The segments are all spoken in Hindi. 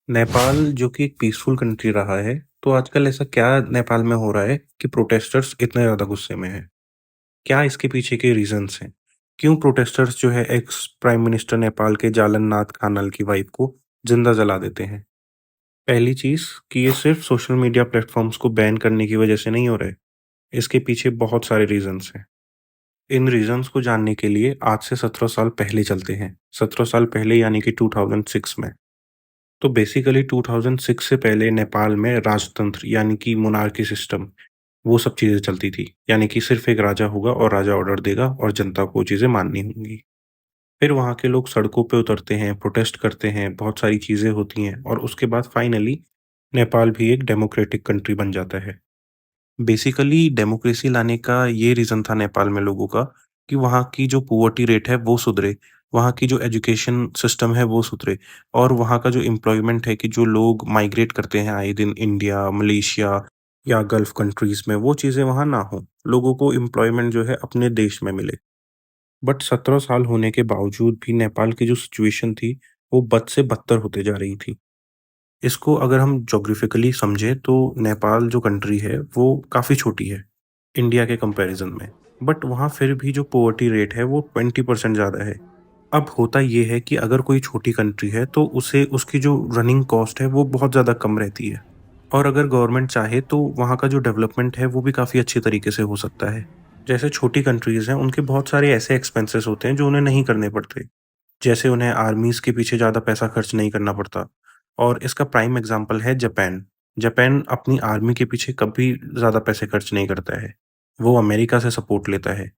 नेपाल जो कि एक पीसफुल कंट्री रहा है, तो आजकल ऐसा क्या नेपाल में हो रहा है कि प्रोटेस्टर्स इतने ज़्यादा गुस्से में हैं? क्या इसके पीछे के रीज़न्स हैं? क्यों प्रोटेस्टर्स जो है एक्स प्राइम मिनिस्टर नेपाल के जालन्नाथ कानल की वाइफ को ज़िंदा जला देते हैं? पहली चीज़ कि ये सिर्फ़ सोशल मीडिया प्लेटफ़ॉर्म्स को बैन करने की वजह से नहीं हो रहा है, इसके पीछे बहुत सारे रीज़न्स हैं। इन रीज़न्स को जानने के लिए आज से 17 साल पहले चलते हैं। 17 साल पहले यानी कि 2006 में। तो बेसिकली 2006 से पहले नेपाल में राजतंत्र यानी कि मोनार्की सिस्टम वो सब चीज़ें चलती थी। यानी कि सिर्फ़ एक राजा होगा और राजा ऑर्डर देगा और जनता को वो चीज़ें माननी होंगी। फिर वहाँ के लोग सड़कों पे उतरते हैं, प्रोटेस्ट करते हैं, बहुत सारी चीज़ें होती हैं और उसके बाद फाइनली नेपाल भी एक डेमोक्रेटिक कंट्री बन जाता है। बेसिकली डेमोक्रेसी लाने का ये रीज़न था नेपाल में लोगों का कि वहाँ की जो पॉवर्टी रेट है वो सुधरे, वहाँ की जो एजुकेशन सिस्टम है वो सुधरे और वहाँ का जो एम्प्लॉयमेंट है कि जो लोग माइग्रेट करते हैं आए दिन इंडिया, मलेशिया या गल्फ कंट्रीज़ में वो चीज़ें वहाँ ना हों। लोगों को एम्प्लॉयमेंट जो है अपने देश में मिले। बट 17 साल होने के बावजूद भी नेपाल की जो सिचुएशन थी, वो बद से बदतर होते जा रही थी। इसको अगर हम ज्योग्राफिकली समझें तो नेपाल जो कंट्री है वो काफ़ी छोटी है इंडिया के कंपैरिजन में। बट वहाँ फिर भी जो पॉवर्टी रेट है वो 20% ज़्यादा है। अब होता ये है कि अगर कोई छोटी कंट्री है तो उसे उसकी जो रनिंग कॉस्ट है वो बहुत ज़्यादा कम रहती है। और अगर गवर्नमेंट चाहे तो वहाँ का जो डेवलपमेंट है वो भी काफ़ी अच्छे तरीके से हो सकता है। जैसे छोटी कंट्रीज़ हैं उनके बहुत सारे ऐसे एक्सपेंसेस होते हैं जो उन्हें नहीं करने पड़ते। जैसे उन्हें आर्मीज़ के पीछे ज़्यादा पैसा खर्च नहीं करना पड़ता और इसका प्राइम एग्ज़ाम्पल है जापान। जापान अपनी आर्मी के पीछे कभी ज़्यादा पैसे खर्च नहीं करता है। वो अमेरिका से सपोर्ट लेता है।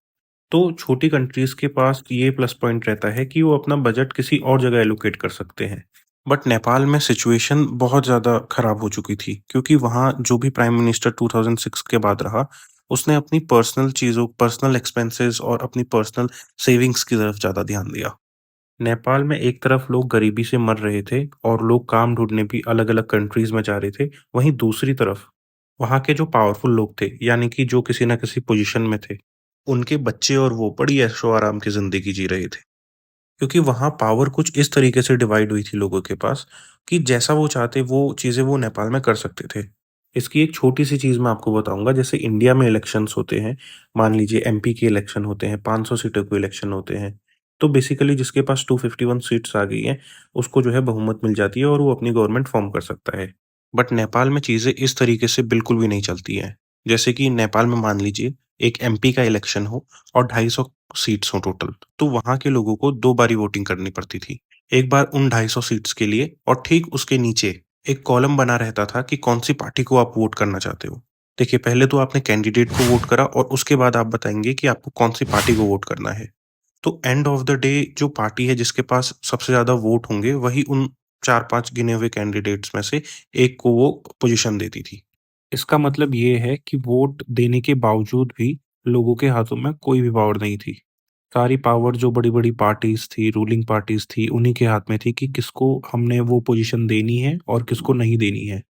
तो छोटी कंट्रीज़ के पास ये प्लस पॉइंट रहता है कि वो अपना बजट किसी और जगह एलोकेट कर सकते हैं। बट नेपाल में सिचुएशन बहुत ज़्यादा खराब हो चुकी थी क्योंकि वहाँ जो भी प्राइम मिनिस्टर 2006 के बाद रहा, उसने अपनी पर्सनल चीज़ों, पर्सनल एक्सपेंसेस और अपनी पर्सनल सेविंग्स की तरफ ज़्यादा ध्यान दिया। नेपाल में एक तरफ लोग गरीबी से मर रहे थे और लोग काम ढूँढने भी अलग-अलग कंट्रीज़ में जा रहे थे। वहीं दूसरी तरफ वहाँ के जो पावरफुल लोग थे, यानी कि जो किसी न किसी पोज़ीशन में थे, उनके बच्चे और वो बड़ी ऐशो-आराम की ज़िंदगी जी रहे थे। क्योंकि वहाँ पावर कुछ इस तरीके से डिवाइड हुई थी लोगों के पास कि जैसा वो चाहते वो चीज़ें वो नेपाल में कर सकते थे। इसकी एक छोटी-सी चीज़ मैं आपको बताऊँगा जैसे इंडिया में इलेक्शंस होते हैं, मान लीजिए एमपी के इलेक्शन होते हैं, 500 सीटों के इलेक्शन होते हैं। तो बेसिकली जिसके पास 251 सीट्स आ गई हैं, उसको जो है बहुमत मिल जाती है और वो अपनी गवर्नमेंट फ़ॉर्म कर सकता है। बट नेपाल में चीज़ें इस तरीके से बिल्कुल भी नहीं चलती हैं। जैसे कि नेपाल में मान लीजिए एक एमपी का इलेक्शन हो और 250 सीट्स हों टोटल, तो वहाँ के लोगों को 2 बारी वोटिंग करनी पड़ती थी। एक बार उन 250 सीट्स के लिए और ठीक उसके नीचे एक कॉलम बना रहता था कि कौन-सी पार्टी को आप वोट करना चाहते हो। देखिए, पहले तो आपने कैंडिडेट को वोट करा और उसके बाद आप बताएँगे कि आपको कौन-सी पार्टी को वोट करना है। तो एंड ऑफ द डे जो पार्टी है जिसके पास सबसे ज़्यादा वोट होंगे, वही उन 4-5 गिने हुए कैंडिडेट्स में से एक को वो पोज़ीशन देती थी। इसका मतलब ये है कि वोट देने के बावजूद भी लोगों के हाथों में कोई भी पावर नहीं थी। सारी पावर जो बड़ी-बड़ी पार्टीज़ थी, रूलिंग पार्टीज़ थी, उन्हीं के हाथ में थी कि किसको हमने वो पोज़ीशन देनी है और किसको नहीं देनी है।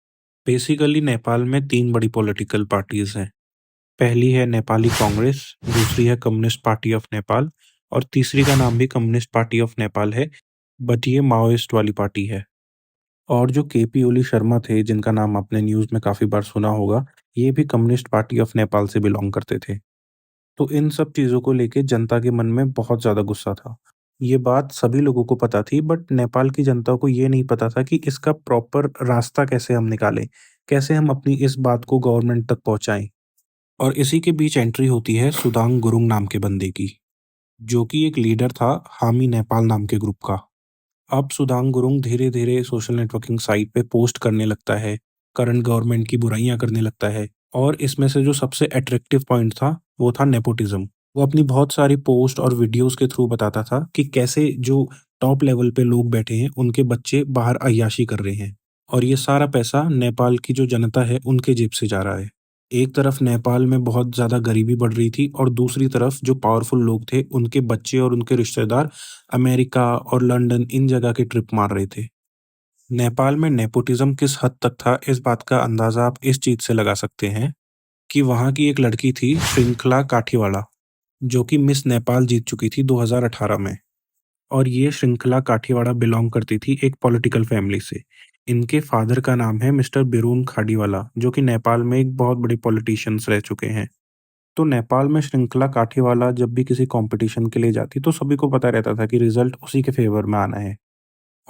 बेसिकली नेपाल में 3 बड़ी पॉलिटिकल पार्टीज़ हैं। पहली है नेपाली कांग्रेस, दूसरी है कम्युनिस्ट पार्टी ऑफ नेपाल और तीसरी का नाम भी कम्युनिस्ट पार्टी ऑफ नेपाल है, बट ये माओइस्ट वाली पार्टी है। और जो केपी ओली शर्मा थे, जिनका नाम आपने न्यूज़ में काफ़ी बार सुना होगा, ये भी कम्युनिस्ट पार्टी ऑफ नेपाल से बिलॉन्ग करते थे। तो इन सब चीज़ों को लेके जनता के मन में बहुत ज़्यादा गुस्सा था। ये बात सभी लोगों को पता थी बट नेपाल की जनता को ये नहीं पता था कि इसका प्रॉपर रास्ता कैसे हम निकालें? कैसे हम अपनी इस बात को गवर्नमेंट तक पहुँचाएँ? और इसी के बीच एंट्री होती है सुदांग गुरुंग नाम के बंदे की, जो कि एक लीडर था हामी नेपाल नाम के ग्रुप का। अब सुदांग गुरुंग धीरे-धीरे सोशल नेटवर्किंग साइट पे पोस्ट करने लगता है, करंट गवर्नमेंट की बुराइयाँ करने लगता है और इसमें से जो सबसे अट्रैक्टिव पॉइंट था, वो था नेपोटिज़्म। वो अपनी बहुत सारी पोस्ट और वीडियोज़ के थ्रू बताता था कि कैसे जो टॉप लेवल पे लोग बैठे हैं, उनके बच्चे बाहर अय्याशी कर रहे हैं और ये सारा पैसा नेपाल की जो जनता है, उनके जेब से जा रहा है। एक तरफ नेपाल में बहुत ज़्यादा गरीबी बढ़ रही थी और दूसरी तरफ जो पावरफुल लोग थे, उनके बच्चे और उनके रिश्तेदार अमेरिका और लंदन इन जगह के ट्रिप मार रहे थे। नेपाल में नेपोटिज़्म किस हद तक था, इस बात का अंदाज़ा आप इस चीज़ से लगा सकते हैं कि वहाँ की एक लड़की थी श्रृंखला काठीवाला, जो कि मिस नेपाल जीत चुकी थी 2018 में। और ये श्रृंखला काठीवाड़ा बिलॉन्ग करती थी एक पॉलिटिकल फैमिली से। इनके फादर का नाम है मिस्टर बिरुन खाड़ीवाला, जो कि नेपाल में एक बहुत बड़े पॉलिटिशियंस रह चुके हैं। तो नेपाल में श्रृंखला काठीवाला जब भी किसी कॉम्पिटिशन के लिए जाती तो सभी को पता रहता था कि रिजल्ट उसी के फेवर में आना है।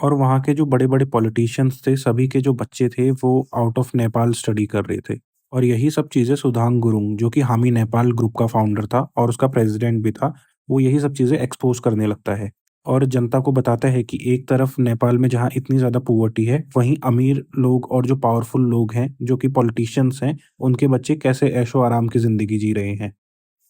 और वहाँ के जो बड़े-बड़े पॉलिटिशियंस थे, सभी के जो बच्चे थे वो आउट ऑफ नेपाल स्टडी कर रहे थे। और यही सब चीज़ें सुधांग गुरुंग, जो कि हामी नेपाल ग्रुप का फाउंडर था और उसका प्रेज़िडेंट भी था, वो यही सब चीज़ें एक्सपोज़ करने लगता है। और जनता को बताता है कि एक तरफ नेपाल में जहाँ इतनी ज़्यादा पॉवर्टी है, वहीं अमीर लोग और जो पावरफुल लोग हैं, जो कि पॉलिटिशियंस हैं, उनके बच्चे कैसे ऐशो-आराम की ज़िंदगी जी रहे हैं।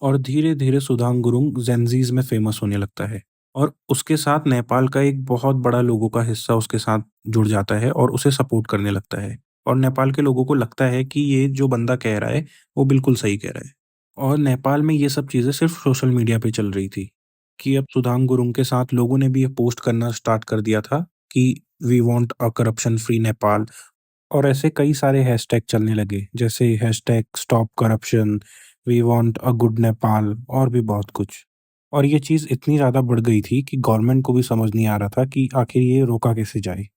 और धीरे-धीरे सुदांग गुरुंग ज़ेनज़ीज़ में फ़ेमस होने लगता है। और उसके साथ नेपाल का एक बहुत बड़ा लोगों का हिस्सा उसके साथ जुड़ जाता है और उसे सपोर्ट करने लगता है। और नेपाल के लोगों को लगता है कि ये जो बंदा कह रहा है, वो बिल्कुल सही कह रहा है। और नेपाल में ये सब चीज़ें सिर्फ़ सोशल मीडिया पे चल रही थी, कि अब सुदांग गुरुंग के साथ लोगों ने भी ये पोस्ट करना स्टार्ट कर दिया था कि we want a corruption free Nepal. और ऐसे कई सारे हैशटैग चलने लगे, जैसे hashtag stop corruption, we want a good Nepal और भी बहुत कुछ। और ये चीज़ इतनी ज़्यादा बढ़ गई थी कि गवर्नमेंट को भी समझ नहीं आ रहा था कि आखिर ये रोका कैसे जाए।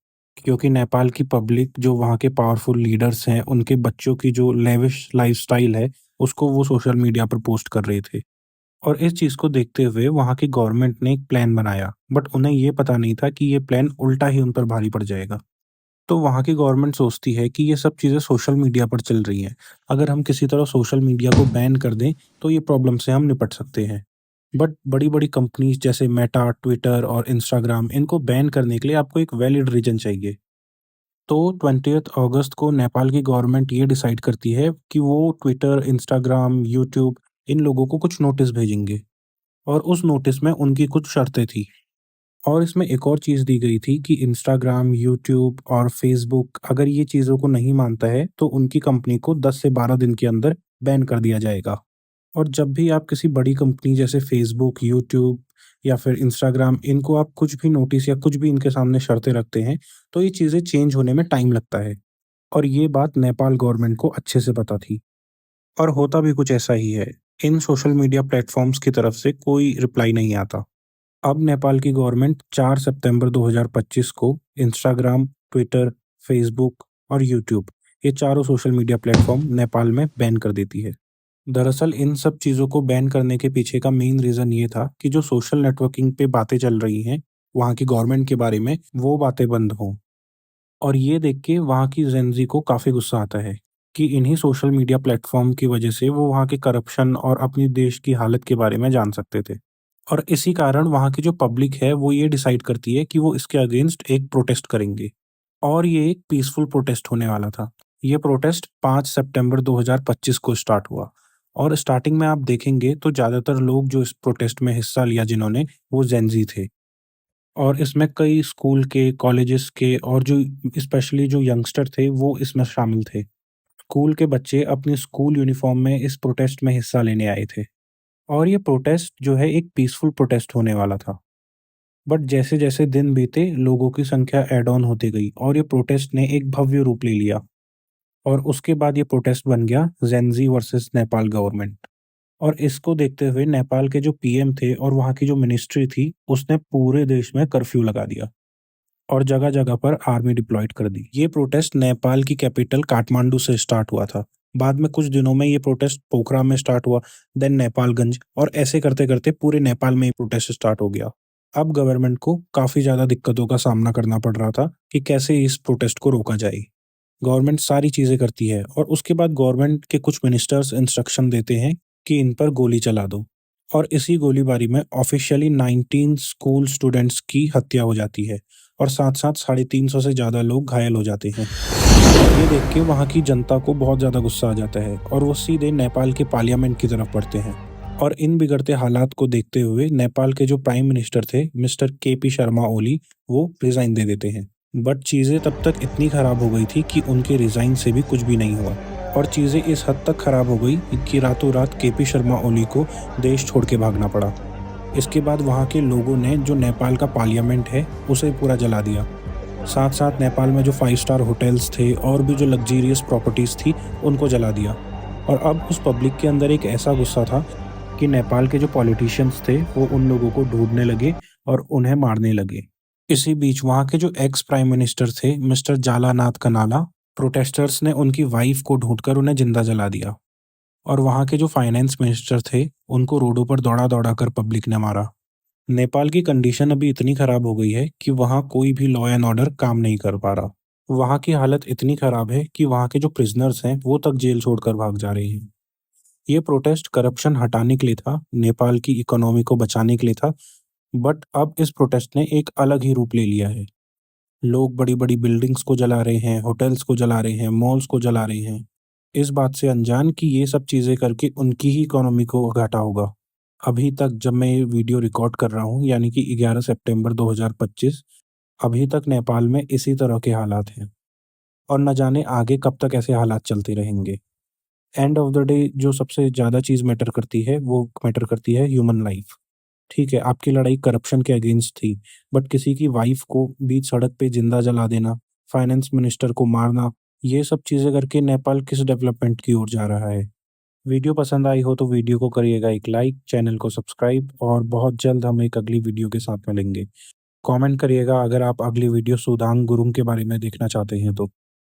क्योंकि नेपाल की पब्लिक, जो वहाँ के पावरफुल लीडर्स हैं, उनके बच्चों की जो लेविश लाइफ़स्टाइल है, उसको वो सोशल मीडिया पर पोस्ट कर रहे थे। और इस चीज़ को देखते हुए वहाँ की गवर्नमेंट ने एक प्लान बनाया, बट उन्हें ये पता नहीं था कि ये प्लान उल्टा ही उन पर भारी पड़ जाएगा। तो वहाँ की गवर्नमेंट सोचती है कि ये सब चीज़ें सोशल मीडिया पर चल रही हैं। अगर हम किसी तरह सोशल मीडिया को बैन कर दें, तो ये प्रॉब्लम से हम निपट सकते हैं। बट बड़ी-बड़ी कंपनीज़ जैसे मेटा, ट्विटर और इंस्टाग्राम, इनको बैन करने के लिए आपको एक वैलिड रीज़न चाहिए। तो 20th अगस्त को नेपाल की गवर्नमेंट ये डिसाइड करती है कि वो ट्विटर, इंस्टाग्राम, यूट्यूब, इन लोगों को कुछ नोटिस भेजेंगे। और उस नोटिस में उनकी कुछ शर्तें थी। और इसमें एक और चीज़ दी गई थी कि इंस्टाग्राम, यूट्यूब और फ़ेसबुक अगर ये चीज़ों को नहीं मानता है, तो उनकी कंपनी को 10 से 12 दिन के अंदर बैन कर दिया जाएगा। और जब भी आप किसी बड़ी कंपनी जैसे फ़ेसबुक, यूट्यूब या फिर इंस्टाग्राम, इनको आप कुछ भी नोटिस या कुछ भी इनके सामने शर्तें रखते हैं, तो ये चीज़ें चेंज होने में टाइम लगता है। और ये बात नेपाल गवर्नमेंट को अच्छे से पता थी। और होता भी कुछ ऐसा ही है। इन सोशल मीडिया प्लेटफ़ॉर्म्स की तरफ से कोई रिप्लाई नहीं आता। अब नेपाल की गवर्नमेंट 4 सितंबर 2025 को इंस्टाग्राम, ट्विटर, फ़ेसबुक और यूट्यूब, ये चारों सोशल मीडिया प्लेटफ़ॉर्म नेपाल में बैन कर देती है। दरअसल इन सब चीज़ों को बैन करने के पीछे का मेन रीज़न ये था कि जो सोशल नेटवर्किंग पे बातें चल रही हैं, वहाँ की गवर्नमेंट के बारे में, वो बातें बंद हों। और ये देख के वहाँ की जेन-ज़ी को काफ़ी गुस्सा आता है कि इन्हीं सोशल मीडिया प्लेटफ़ॉर्म की वजह से वो वहाँ के करप्शन और अपनी देश की हालत के बारे में जान सकते थे। और इसी कारण वहाँ की जो पब्लिक है, वो ये डिसाइड करती है कि वो इसके अगेंस्ट एक प्रोटेस्ट करेंगे। और ये एक पीसफुल प्रोटेस्ट होने वाला था। ये प्रोटेस्ट 5 सितंबर 2025 को स्टार्ट हुआ। और स्टार्टिंग में आप देखेंगे तो ज़्यादातर लोग जो इस प्रोटेस्ट में हिस्सा लिया जिन्होंने, वो जेन-ज़ी थे। और इसमें कई स्कूल के, कॉलेजेस के और जो स्पेशली जो यंगस्टर थे, वो इसमें शामिल थे। स्कूल के बच्चे अपनी स्कूल यूनिफ़ॉर्म में इस प्रोटेस्ट में हिस्सा लेने आए थे। और ये प्रोटेस्ट जो है एक पीसफुल प्रोटेस्ट होने वाला था। बट जैसे-जैसे दिन बीते, लोगों की संख्या ऐड ऑन होती गई और ये प्रोटेस्ट ने एक भव्य रूप ले लिया। और उसके बाद ये प्रोटेस्ट बन गया जेन-ज़ी वर्सेस नेपाल गवर्नमेंट। और इसको देखते हुए नेपाल के जो पीएम थे और वहाँ की जो मिनिस्ट्री थी, उसने पूरे देश में कर्फ्यू लगा दिया और जगह-जगह पर आर्मी डिप्लॉयड कर दी। ये प्रोटेस्ट नेपाल की कैपिटल काठमांडू से स्टार्ट हुआ था। बाद में कुछ दिनों में ये प्रोटेस्ट पोखरा में स्टार्ट हुआ, देन नेपालगंज, और ऐसे करते-करते पूरे नेपाल में ये प्रोटेस्ट स्टार्ट हो गया। अब गवर्नमेंट को काफ़ी ज़्यादा दिक्कतों का सामना करना पड़ रहा था कि कैसे इस प्रोटेस्ट को रोका जाए। गवर्नमेंट सारी चीज़ें करती है और उसके बाद गवर्नमेंट के कुछ मिनिस्टर्स इंस्ट्रक्शन देते हैं कि इन पर गोली चला दो। और इसी गोलीबारी में ऑफिशियली 19 स्कूल स्टूडेंट्स की हत्या हो जाती है और साथ-साथ 350 से ज़्यादा लोग घायल हो जाते हैं। ये देख के वहाँ की जनता को बहुत ज़्यादा गुस्सा आ जाता है और वो सीधे नेपाल के पार्लियामेंट की तरफ बढ़ते हैं। और इन बिगड़ते हालात को देखते हुए नेपाल के जो प्राइम मिनिस्टर थे, मिस्टर केपी शर्मा ओली, वो रिज़ाइन दे देते हैं। बट चीज़ें तब तक इतनी खराब हो गई थी कि उनके रिज़ाइन से भी कुछ भी नहीं हुआ। और चीज़ें इस हद तक खराब हो गई कि रातों रात केपी शर्मा ओली को देश छोड़ के भागना पड़ा। इसके बाद वहाँ के लोगों ने जो नेपाल का पार्लियामेंट है, उसे पूरा जला दिया। साथ-साथ नेपाल में जो 5 स्टार होटल्स थे और भी जो लग्ज़रियस प्रॉपर्टीज़ थी, उनको जला दिया। और अब उस पब्लिक के अंदर एक ऐसा गुस्सा था कि नेपाल के जो पॉलिटिशियंस थे वो उन लोगों को ढूंढने लगे और उन्हें मारने लगे। इसी बीच वहाँ के जो एक्स प्राइम मिनिस्टर थे मिस्टर जालानाथ कनाला, प्रोटेस्टर्स ने उनकी वाइफ को ढूंढकर उन्हें जिंदा जला दिया। और वहाँ के जो फाइनेंस मिनिस्टर थे उनको रोडों पर दौड़ा कर पब्लिक ने मारा। नेपाल की कंडीशन अभी इतनी खराब हो गई है कि वहाँ कोई भी लॉ एंड ऑर्डर काम नहीं कर पा रहा। वहाँ की हालत इतनी खराब है कि वहाँ के जो प्रिजनर्स हैं वो तक जेल छोड़कर भाग जा रहे हैं। ये प्रोटेस्ट करप्शन हटाने के लिए था, नेपाल की इकोनॉमी को बचाने के लिए था, बट अब इस प्रोटेस्ट ने एक अलग ही रूप ले लिया है। लोग बड़ी-बड़ी बिल्डिंग्स को जला रहे हैं, होटल्स को जला रहे हैं, मॉल्स को जला रहे हैं। इस बात से अनजान कि ये सब चीज़ें करके उनकी ही इकोनॉमी को घाटा होगा। अभी तक जब मैं ये वीडियो रिकॉर्ड कर रहा हूँ यानी कि 11 सितंबर 2025, अभी तक नेपाल में इसी तरह के हालात हैं और न जाने आगे कब तक ऐसे हालात चलते रहेंगे। एंड ऑफ द डे जो सबसे ज़्यादा चीज़ मैटर करती है वो मैटर करती है ह्यूमन लाइफ। ठीक है, आपकी लड़ाई करप्शन के अगेंस्ट थी, बट किसी की वाइफ को बीच सड़क पे जिंदा जला देना, फाइनेंस मिनिस्टर को मारना, ये सब चीज़ें करके नेपाल किस डेवलपमेंट की ओर जा रहा है। वीडियो पसंद आई हो तो वीडियो को करिएगा एक लाइक, चैनल को सब्सक्राइब और बहुत जल्द हम एक अगली वीडियो के साथ मिलेंगे। कमेंट करिएगा अगर आप अगली वीडियो सुदांग गुरुंग के बारे में देखना चाहते हैं तो।